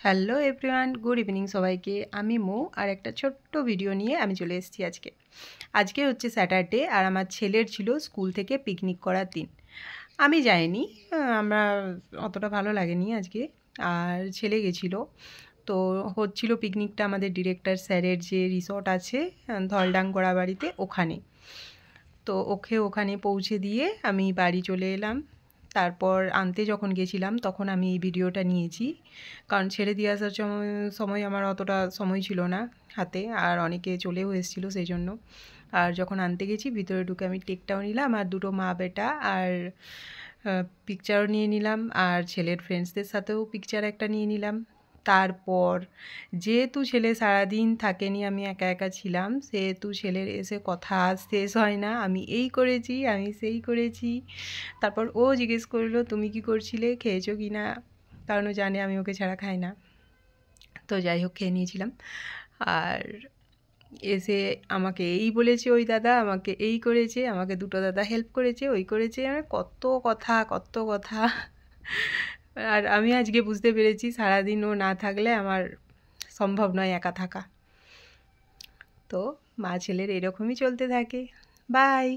Hello everyone, good evening সবাইকে। আমি মৌ আর একটা ছোট্ট ভিডিও নিয়ে আমি চলে এসেছি আজকে হচ্ছে স্যাটারডে আর আমার ছেলের ছিল স্কুল থেকে পিকনিক করার দিন। আমি যাইনি, আমরা অতটা ভালো লাগেনি আজকে, আর ছেলে গেছিলো। তো হচ্ছিল পিকনিকটা আমাদের ডিরেক্টর স্যারের যে রিসর্ট আছে ধলডাং বাড়িতে, ওখানে। তো ওখানে পৌঁছে দিয়ে আমি বাড়ি চলে এলাম। তারপর আনতে যখন গেছিলাম তখন আমি এই ভিডিওটা নিয়েছি, কারণ ছেড়ে দিয়ে আসার সময় আমার অতটা সময় ছিল না হাতে, আর অনেকে চলেও এসেছিলো সেই জন্য। আর যখন আনতে গেছি ভিতরে ঢুকে আমি টেকটাও নিলাম, আর দুটো মা বেটা আর পিকচারও নিয়ে নিলাম, আর ছেলের ফ্রেন্ডসদের সাথেও পিকচার একটা নিয়ে নিলাম। তারপর যেহেতু ছেলে সারাদিন থাকেনি, আমি একা একা ছিলাম, সেহেতু ছেলের এসে কথা শেষ হয় না, আমি এই করেছি, আমি সেই করেছি। তারপর ও জিজ্ঞেস করলো তুমি কি করছিলে, খেয়েছো কি না, কারণ ও জানে আমি ওকে ছাড়া খাই না। তো যাই হোক, খেয়ে নিয়েছিলাম। আর এসে আমাকে এই বলেছে ওই দাদা, আমাকে এই করেছে, আমাকে দুটো দাদা হেল্প করেছে, ওই করেছে, কত কথা কত কথা। আর আমি আজকে বুঝতে পেরেছি সারাদিন ও না থাকলে আমার সম্ভব নয় একা থাকা। তো মা ছেলের এরকমই চলতে থাকে। বাই।